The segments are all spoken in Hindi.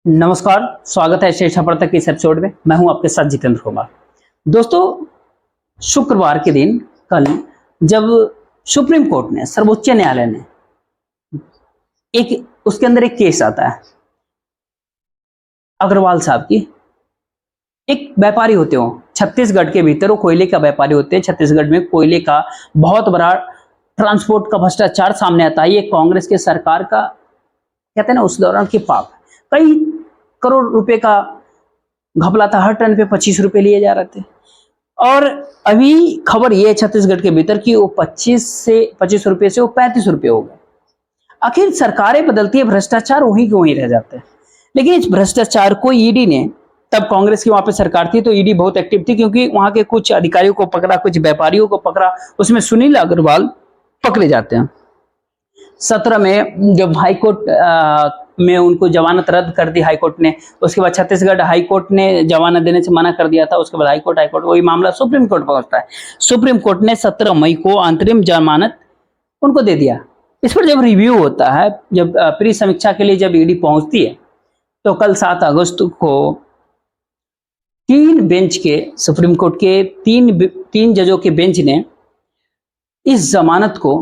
नमस्कार, स्वागत है श्रेष्ठ प्रवर्तक की इस एपिसोड में। मैं हूं आपके साथ जितेंद्र कुमार। दोस्तों, शुक्रवार के दिन कल जब सुप्रीम कोर्ट ने, सर्वोच्च न्यायालय ने उसके अंदर एक केस आता है अग्रवाल साहब की। एक व्यापारी होते हो छत्तीसगढ़ के भीतर, वो कोयले का व्यापारी होते हैं। छत्तीसगढ़ में कोयले का बहुत बड़ा ट्रांसपोर्ट का भ्रष्टाचार सामने आता है। ये कांग्रेस के सरकार का, कहते हैं ना, उस दौरान की पाप। कई करोड़ रुपए का घपला था, हर टन पे 25 रुपए लिए जा रहे थे। और अभी खबर ये है छत्तीसगढ़ के भीतर की वो 25 रुपए से वो 35 रुपए हो गए। आखिर सरकारें बदलती है, भ्रष्टाचार वहीं के वहीं रह जाते हैं। लेकिन इस भ्रष्टाचार को ईडी ने, तब कांग्रेस की वहां पे सरकार थी तो ईडी बहुत एक्टिव थी, क्योंकि वहां के कुछ अधिकारियों को पकड़ा, कुछ व्यापारियों को पकड़ा, उसमें सुनील अग्रवाल पकड़े जाते हैं। 17 में जब हाईकोर्ट में उनको जमानत रद्द कर दी हाईकोर्ट ने, उसके बाद छत्तीसगढ़ हाईकोर्ट ने जमानत देने से मना कर दिया था। उसके बाद हाईकोर्ट वही मामला सुप्रीम कोर्ट पहुंचता है। सुप्रीम कोर्ट ने 17 मई को अंतरिम जमानत उनको दे दिया। इस पर जब रिव्यू होता है, जब प्री समीक्षा के लिए जब ईडी पहुंचती है, तो कल 7 अगस्त को 3 बेंच के, सुप्रीम कोर्ट के तीन जजों के बेंच ने इस जमानत को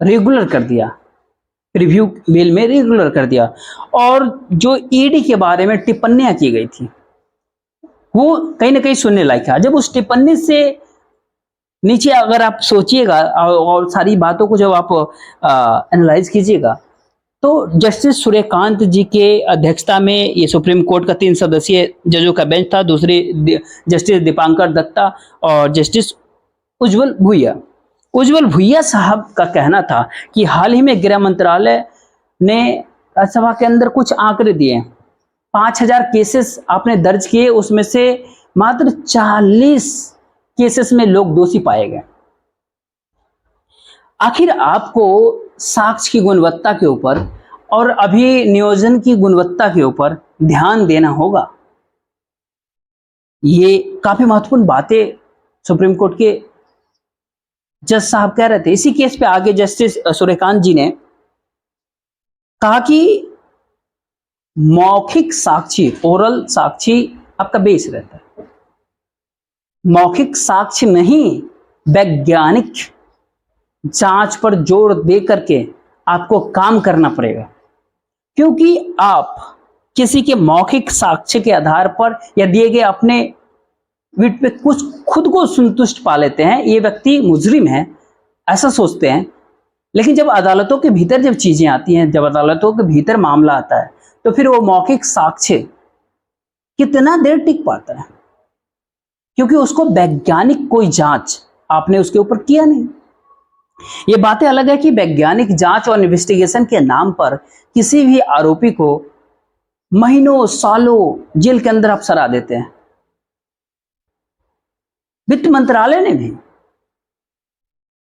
रेगुलर कर दिया, रिव्यू बिल में रेगुलर कर दिया। और जो ईडी के बारे में टिप्पणियां की गई थी वो कहीं ना कहीं सुनने लायक है। जब उस टिप्पणी से नीचे अगर आप सोचिएगा और सारी बातों को जब आप एनालाइज कीजिएगा, तो जस्टिस सूर्यकांत जी के अध्यक्षता में ये सुप्रीम कोर्ट का 3 सदस्यीय जजों का बेंच था। दूसरे जस्टिस दीपांकर दत्ता और जस्टिस उज्जवल भुइया साहब का कहना था कि हाल ही में गृह मंत्रालय ने राज्यसभा के अंदर कुछ आंकड़े दिए। 5000 केसेस आपने दर्ज किए, उसमें से मात्र 40 केसेस में लोग दोषी पाए गए। आखिर आपको साक्ष्य की गुणवत्ता के ऊपर और अभिनियोजन की गुणवत्ता के ऊपर ध्यान देना होगा। ये काफी महत्वपूर्ण बातें सुप्रीम कोर्ट के जज साहब कह रहे थे। इसी केस पे आगे जस्टिस सूर्यकांत जी ने कहा कि मौखिक साक्षी, ओरल साक्षी आपका बेस रहता है। मौखिक साक्ष्य नहीं, वैज्ञानिक जांच पर जोर दे करके आपको काम करना पड़ेगा, क्योंकि आप किसी के मौखिक साक्ष्य के आधार पर या दिए गए अपने विट पे कुछ खुद को संतुष्ट पा लेते हैं, ये व्यक्ति मुजरिम है, ऐसा सोचते हैं। लेकिन जब अदालतों के भीतर जब चीजें आती हैं, जब अदालतों के भीतर मामला आता है, तो फिर वो मौखिक साक्ष्य कितना देर टिक पाता है, क्योंकि उसको वैज्ञानिक कोई जांच आपने उसके ऊपर किया नहीं। ये बातें अलग है कि वैज्ञानिक जांच और इन्वेस्टिगेशन के नाम पर किसी भी आरोपी को महीनों सालों जेल के अंदर आप सरा देते हैं। वित्त मंत्रालय ने भी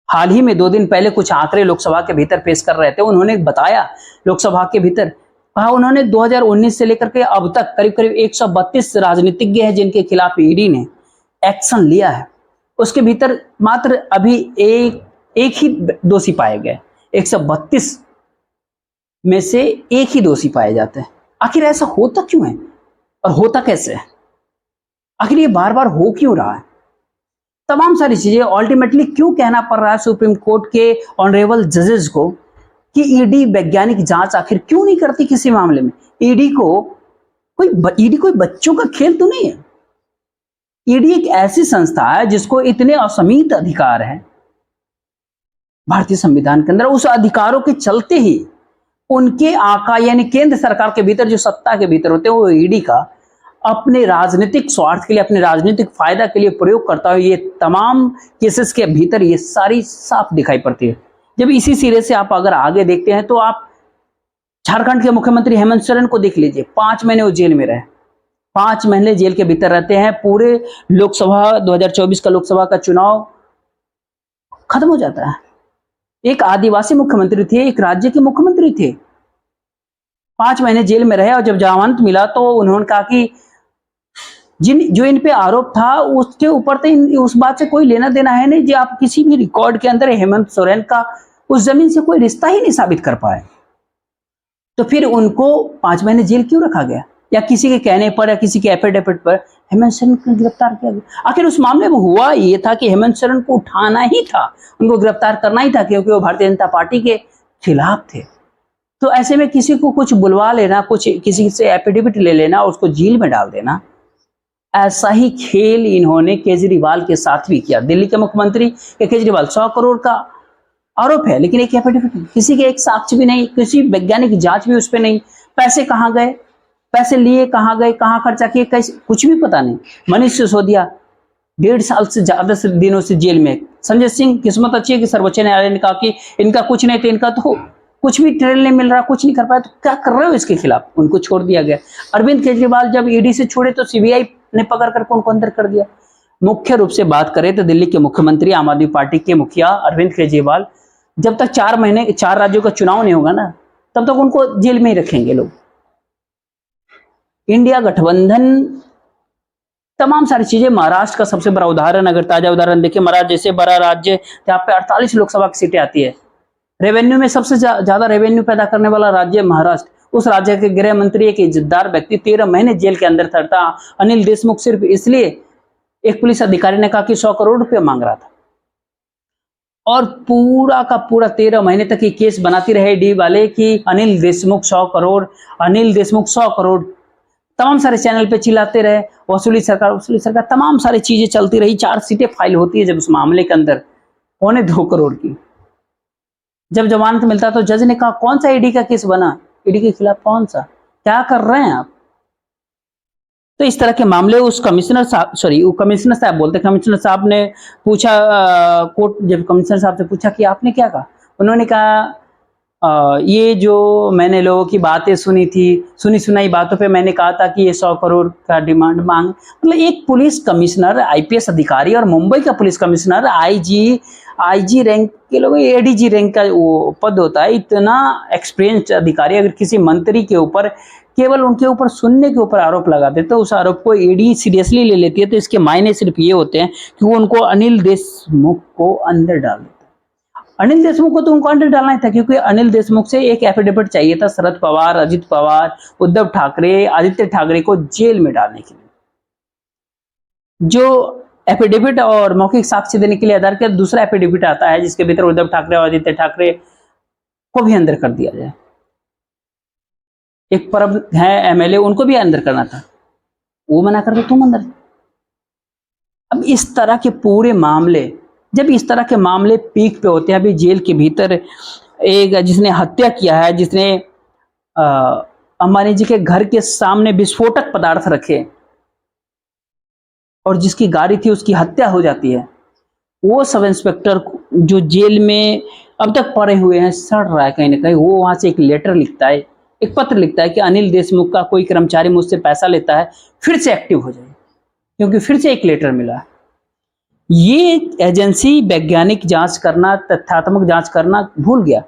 हाल ही में 2 दिन पहले कुछ आंकड़े लोकसभा के भीतर पेश कर रहे थे। उन्होंने बताया, लोकसभा के भीतर कहा उन्होंने 2019 से लेकर के अब तक करीब करीब 132 राजनीतिज्ञ हैं जिनके खिलाफ ईडी ने एक्शन लिया है। उसके भीतर मात्र अभी एक ही दोषी पाए गए। 132 में से एक ही दोषी पाए जाते हैं। आखिर ऐसा होता क्यों है और होता कैसे है? आखिर ये बार बार हो क्यों रहा है? तमाम सारी चीजें अल्टीमेटली क्यों कहना पड़ रहा है सुप्रीम कोर्ट के ऑनरेबल जजेस को कि ईडी वैज्ञानिक जांच आखिर क्यों नहीं करती किसी मामले में? ईडी कोई बच्चों का खेल तो नहीं है। ईडी एक ऐसी संस्था है जिसको इतने असीमित अधिकार है भारतीय संविधान के अंदर। उस अधिकारों के चलते ही उनके आका यानी केंद्र सरकार के भीतर जो सत्ता के भीतर होते हैं, वो ईडी का अपने राजनीतिक स्वार्थ के लिए, अपने राजनीतिक फायदा के लिए प्रयोग करता है। ये तमाम केसेस के भीतर ये सारी साफ दिखाई पड़ती है। जब इसी सिरे से आप अगर आगे देखते हैं तो आप झारखंड के मुख्यमंत्री हेमंत सोरेन को देख लीजिए। 5 महीने वो जेल में रहे, 5 महीने जेल के भीतर रहते हैं। पूरे लोकसभा 2024 का लोकसभा का चुनाव खत्म हो जाता है। एक आदिवासी मुख्यमंत्री थे, एक राज्य के मुख्यमंत्री थे, 5 महीने जेल में रहे। और जब जमानत मिला तो उन्होंने कहा कि जो इन पे आरोप था उसके ऊपर तो उस बात से कोई लेना देना है नहीं, जो आप किसी भी रिकॉर्ड के अंदर हेमंत सोरेन का उस जमीन से कोई रिश्ता ही नहीं साबित कर पाए। तो फिर उनको 5 महीने जेल क्यों रखा गया? या किसी के कहने पर या किसी के एफिडेविट पर हेमंत सोरेन को गिरफ्तार किया गया? आखिर उस मामले में हुआ ये था कि हेमंत सोरेन को उठाना ही था, उनको गिरफ्तार करना ही था, क्योंकि वो भारतीय जनता पार्टी के खिलाफ थे। तो ऐसे में किसी को कुछ बुलवा लेना, कुछ किसी से एफिडेविट ले लेना, उसको जेल में डाल देना, ऐसा ही खेल इन्होंने केजरीवाल के साथ भी किया। दिल्ली के मुख्यमंत्री केजरीवाल 100 करोड़ का आरोप है, लेकिन एक एफिडेविट नहीं, किसी के एक साक्ष्य भी नहीं, किसी वैज्ञानिक जांच भी उस पर नहीं। पैसे कहाँ गए, पैसे लिए कहाँ गए, कहाँ खर्चा किए, कैसे, कुछ भी पता नहीं। मनीष सिसोदिया 1.5 साल से ज्यादा से दिनों से जेल में। संजय सिंह, किस्मत अच्छी है कि सर्वोच्च न्यायालय ने कहा कि इनका कुछ नहीं, तो इनका तो कुछ भी ट्रेल नहीं मिल रहा, कुछ नहीं कर पाया, तो क्या कर रहे हो इसके खिलाफ? उनको छोड़ दिया गया। अरविंद केजरीवाल जब ईडी से छोड़े तो सीबीआई ने पकड़ करके उनको अंदर कर दिया। मुख्य रूप से बात करें तो दिल्ली के मुख्यमंत्री, आम आदमी पार्टी के मुखिया अरविंद केजरीवाल, जब तक 4 महीने 4 राज्यों का चुनाव नहीं होगा ना, तब तक उनको जेल में ही रखेंगे लोग। इंडिया गठबंधन, तमाम सारी चीजें, महाराष्ट्र का सबसे बड़ा उदाहरण, अगर ताजा उदाहरण देखिए, महाराष्ट्र जैसे बड़ा राज्य, यहाँ पे 48 लोकसभा की सीटें आती है। रेवेन्यू में सबसे ज्यादा रेवेन्यू पैदा करने वाला राज्य महाराष्ट्र। उस राज्य के गृह मंत्री, एक इज्जतदार व्यक्ति, 13 महीने जेल के अंदर था अनिल देशमुख, सिर्फ इसलिए एक पुलिस अधिकारी ने कहा कि 100 करोड़ रुपए मांग रहा था, और पूरा का पूरा 13 महीने तक ये केस बनाती रहे डी वाले कि अनिल देशमुख 100 करोड़, अनिल देशमुख 100 करोड़। तमाम सारे चैनल पे चिल्लाते रहे, वसूली सरकार, तमाम सारी चीजें चलती रही। 4 सीटें फाइल होती है जब उस मामले के अंदर, 2.25 करोड़ की। जब जमानत मिलता तो जज ने कहा कौन सा ईडी का केस बना, ईडी के खिलाफ कौन सा, क्या कर रहे हैं आप? तो इस तरह के मामले उस कमिश्नर साहब ने पूछा, कोर्ट जब कमिश्नर साहब से पूछा कि आपने क्या कहा, उन्होंने कहा ये जो मैंने लोगों की बातें सुनी थी, सुनी सुनाई बातों पे मैंने कहा था कि ये 100 करोड़ का डिमांड मांग। मतलब एक पुलिस कमिश्नर, आईपीएस अधिकारी, और मुंबई का पुलिस कमिश्नर, आईजी रैंक के लोग, एडीजी रैंक का वो पद होता है, इतना एक्सपीरियंस्ड अधिकारी अगर किसी मंत्री के ऊपर, केवल उनके ऊपर सुनने के ऊपर आरोप लगाते तो उस आरोप को ईडी सीरियसली ले लेती है। तो इसके मायने सिर्फ ये होते हैं कि वो उनको अनिल देशमुख को अंदर डाल देते हैं। अनिल देशमुख को तो उनको अंदर डालना ही था, क्योंकि अनिल देशमुख से एक एफिडेविट चाहिए था शरद पवार, अजित पवार, उद्धव ठाकरे, आदित्य ठाकरे को जेल में डालने के लिए। जो एफिडेविट और मौखिक साक्ष्य देने के लिए आधार के दूसरा एफिडेविट आता है, जिसके भीतर उद्धव ठाकरे और आदित्य ठाकरे को भी अंदर कर दिया जाए। एक परब है एमएलए, उनको भी अंदर करना था, वो मना कर दो, तुम अंदर। अब इस तरह के पूरे मामले, जब इस तरह के मामले पीक पे होते हैं, अभी जेल के भीतर एक जिसने हत्या किया है, जिसने अंबानी जी के घर के सामने विस्फोटक पदार्थ रखे और जिसकी गाड़ी थी उसकी हत्या हो जाती है, वो सब इंस्पेक्टर जो जेल में अब तक पड़े हुए हैं, सड़ रहा है कहीं ना कहीं, वो वहां से एक लेटर लिखता है, एक पत्र लिखता है कि अनिल देशमुख का कोई कर्मचारी मुझसे पैसा लेता है, फिर से एक्टिव हो जाए, क्योंकि फिर से एक लेटर मिला है। ये एजेंसी वैज्ञानिक जांच करना, तथ्यात्मक जांच करना भूल गया,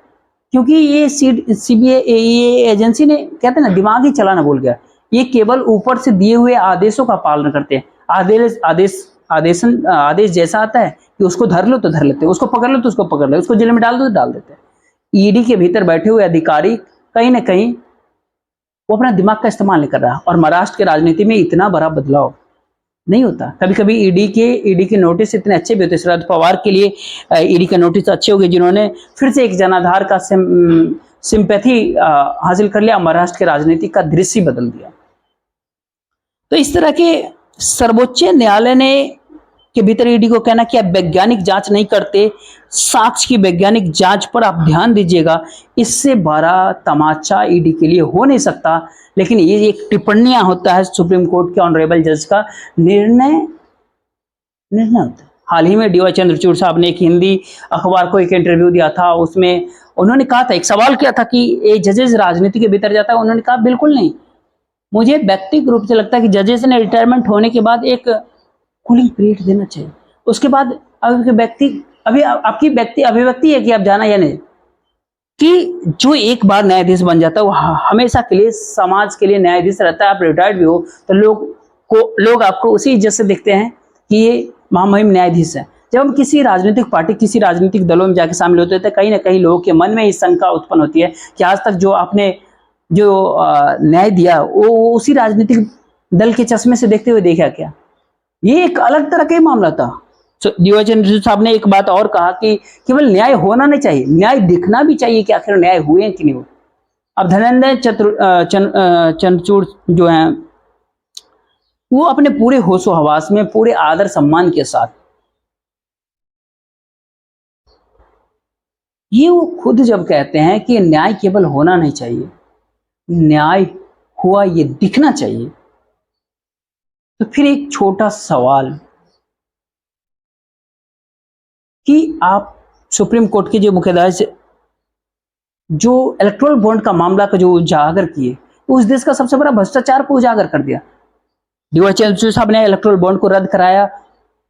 क्योंकि ये सीबीआई, ये एजेंसी ने, कहते हैं ना, दिमाग ही चलाना भूल गया। ये केवल ऊपर से दिए हुए आदेशों का पालन करते हैं। आदेश जैसा आता है कि उसको धर लो तो धर लेते हैं, उसको पकड़ लो तो उसको पकड़ लो, उसको जेल में डाल दो तो डाल देते हैं। ईडी के भीतर बैठे हुए अधिकारी कहीं ना कहीं वो अपना दिमाग का इस्तेमाल नहीं कर रहा, और महाराष्ट्र की राजनीति में इतना बड़ा बदलाव नहीं होता। कभी कभी ईडी के नोटिस इतने अच्छे भी होते, शरद पवार के लिए ईडी के नोटिस अच्छे हो गए, जिन्होंने फिर से एक जनाधार का सिंपैथी हासिल कर लिया, महाराष्ट्र के राजनीति का दृश्य बदल दिया। तो इस तरह के सर्वोच्च न्यायालय ने के भीतर ईडी को कहना कि आप वैज्ञानिक जांच नहीं करते, साक्ष्य की वैज्ञानिक जांच पर आप ध्यान दीजिएगा, इससे बड़ा तमाचा ईडी के लिए हो नहीं सकता। लेकिन ये एक टिप्पणियां होता है सुप्रीम कोर्ट के ऑनरेबल जज का निर्णय होता है। हाल ही में डीवाई चंद्रचूड़ साहब ने एक हिंदी अखबार को एक इंटरव्यू दिया था, उसमें उन्होंने कहा था, एक सवाल किया था कि ये जजेस राजनीति के भीतर जाता है, उन्होंने कहा बिल्कुल नहीं, मुझे व्यक्तिगत रूप से लगता है कि जजेस ने रिटायरमेंट होने के बाद एक कूलिंग पीरियड देना चाहिए, उसके बाद आपकी व्यक्ति अभिव्यक्ति है कि आप जाना या नहीं, कि जो एक बार न्यायाधीश बन जाता है वो हमेशा के लिए समाज के लिए न्यायाधीश रहता है। आप रिटायर्ड भी हो तो लोग आपको उसी इज्जत से देखते हैं कि ये महामहिम न्यायाधीश है। जब हम किसी राजनीतिक पार्टी, किसी राजनीतिक दलों में जाकर शामिल होते हैं तो कहीं ना कहीं लोगों के मन में इस शंका उत्पन्न होती है कि आज तक जो आपने जो न्याय दिया वो उसी राजनीतिक दल के चश्मे से देखते हुए देखा क्या? ये एक अलग तरह का ही मामला था। डीवाई चंद्रचूड़ साहब ने एक बात और कहा कि केवल न्याय होना नहीं चाहिए, न्याय दिखना भी चाहिए कि आखिर न्याय हुए कि नहीं हुए। अब धनंजय चंद्रचूड़ जो है वो अपने पूरे होशो हवास में, पूरे आदर सम्मान के साथ, ये वो खुद जब कहते हैं कि न्याय केवल होना नहीं चाहिए, न्याय हुआ ये दिखना चाहिए, तो फिर एक छोटा सवाल कि आप सुप्रीम कोर्ट के जो मुख्य न्यायाधीश जो इलेक्टोरल बॉन्ड का मामला का जो उजागर किए, उस देश का सबसे बड़ा भ्रष्टाचार को उजागर कर दिया। डीवाई चंद्रचूड़ साहब ने इलेक्टोरल बॉन्ड को रद्द कराया,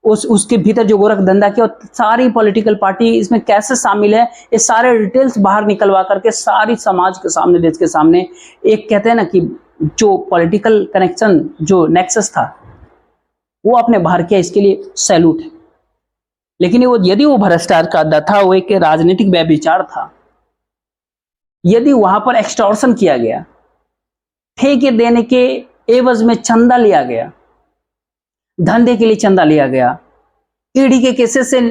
उसके भीतर जो गोरख धंधा किया, सारी पॉलिटिकल पार्टी इसमें कैसे शामिल है, ये सारे डिटेल्स बाहर निकलवा करके सारी समाज के सामने, देश के सामने, एक कहते हैं ना कि जो पॉलिटिकल कनेक्शन, जो नेक्सस था, वो आपने बाहर किया, इसके लिए सैल्यूट है। लेकिन वो यदि वो भ्रष्टाचार था, वो एक राजनीतिक व्यभिचार था, यदि वहां पर एक्सटॉर्शन किया गया, ठेके देने के एवज में चंदा लिया गया, धंधे के लिए चंदा लिया गया, ईडी के केसेस से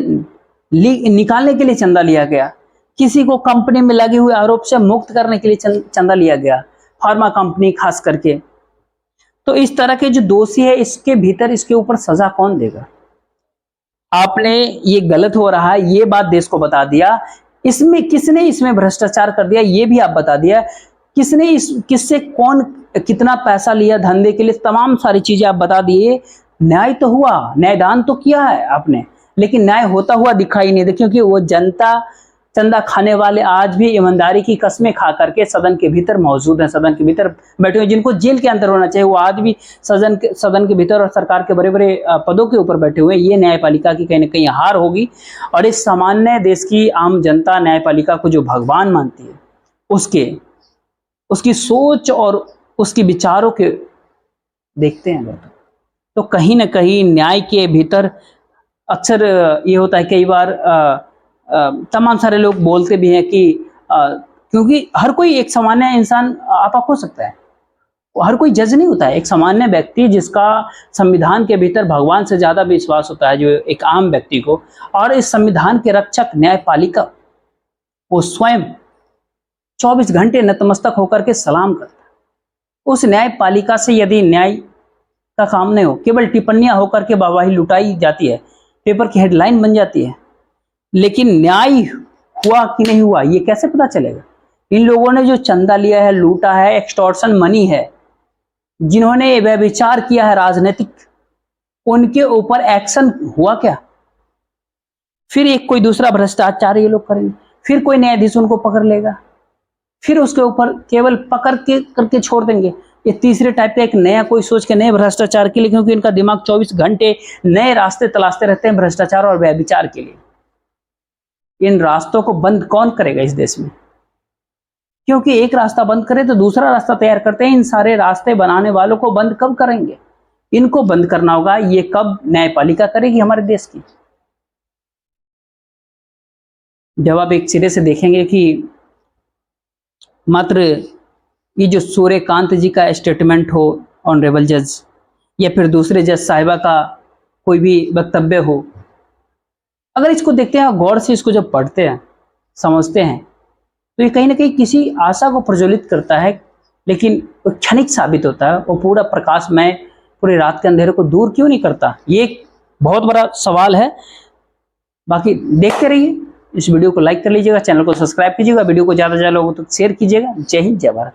निकालने के लिए चंदा लिया गया, किसी को कंपनी में लगे हुए आरोप से मुक्त करने के लिए चंदा लिया गया, फार्मा कंपनी खास करके, तो इस तरह के जो दोषी है, इसके भीतर इसके ऊपर सजा कौन देगा? आपने ये गलत हो रहा है, ये बात देश को बता दिया, इसमें किसने इसमें भ्रष्टाचार कर दिया ये भी आप बता दिया, किसने किससे कौन कितना पैसा लिया धंधे के लिए, तमाम सारी चीजें आप बता दिए। न्याय तो हुआ, न्यायदान तो किया है आपने, लेकिन न्याय होता हुआ दिखाई नहीं दे, क्योंकि वो जनता, चंदा खाने वाले आज भी ईमानदारी की कस्में खा करके सदन के भीतर मौजूद हैं, सदन के भीतर बैठे हुए, जिनको जेल के अंदर होना चाहिए, वो आज भी सदन के भीतर और सरकार के बड़े बड़े पदों के ऊपर बैठे हुए। ये न्यायपालिका की कहीं ना कहीं हार होगी, और इस सामान्य देश की आम जनता न्यायपालिका को जो भगवान मानती है, उसकी सोच और उसके विचारों के देखते हैं तो कहीं ना कहीं न्याय के भीतर अक्सर ये होता है, कई बार तमाम सारे लोग बोलते भी हैं कि क्योंकि हर कोई एक सामान्य इंसान आपा हो सकता है, हर कोई जज नहीं होता है। एक सामान्य व्यक्ति जिसका संविधान के भीतर भगवान से ज्यादा विश्वास होता है, जो एक आम व्यक्ति को, और इस संविधान के रक्षक न्यायपालिका, वो स्वयं 24 घंटे नतमस्तक होकर के सलाम करता है। उस न्यायपालिका से यदि न्याय का काम नहीं हो, केवल टिप्पणियां होकर के वाहवाही लुटाई जाती है, पेपर की हेडलाइन बन जाती है, लेकिन न्याय हुआ कि नहीं हुआ ये कैसे पता चलेगा? इन लोगों ने जो चंदा लिया है, लूटा है, एक्सटॉर्शन मनी है, जिन्होंने व्यभिचार किया है राजनीतिक, उनके ऊपर एक्शन हुआ क्या? फिर एक कोई दूसरा भ्रष्टाचार ये लोग करेंगे, फिर कोई न्यायाधीश उनको पकड़ लेगा, फिर उसके ऊपर केवल पकड़ के करके छोड़ देंगे। ये तीसरे टाइप का एक नया कोई सोच के नए भ्रष्टाचार के लिए, क्योंकि इनका दिमाग 24 घंटे नए रास्ते तलाशते रहते हैं भ्रष्टाचार और व्यभिचार के लिए। इन रास्तों को बंद कौन करेगा इस देश में? क्योंकि एक रास्ता बंद करे तो दूसरा रास्ता तैयार करते हैं। इन सारे रास्ते बनाने वालों को बंद कब करेंगे? इनको बंद करना होगा। ये कब न्यायपालिका करेगी हमारे देश की? जब आप एक सिरे से देखेंगे कि मात्र ये जो सूर्यकांत जी का स्टेटमेंट हो, ऑनरेबल जज, या फिर दूसरे जज साहिबा का कोई भी वक्तव्य हो, अगर इसको देखते हैं गौर से, इसको जब पढ़ते हैं, समझते हैं, तो ये कहीं ना कहीं किसी आशा को प्रज्वलित करता है, लेकिन वो क्षणिक साबित होता है। वो पूरा प्रकाशमय पूरी रात के अंधेरे को दूर क्यों नहीं करता? ये एक बहुत बड़ा सवाल है। बाकी देखते रहिए, इस वीडियो को लाइक कर लीजिएगा, चैनल को सब्सक्राइब कीजिएगा, वीडियो को ज़्यादा से ज़्यादा लोगों तक शेयर कीजिएगा। जय हिंद, जय भारत।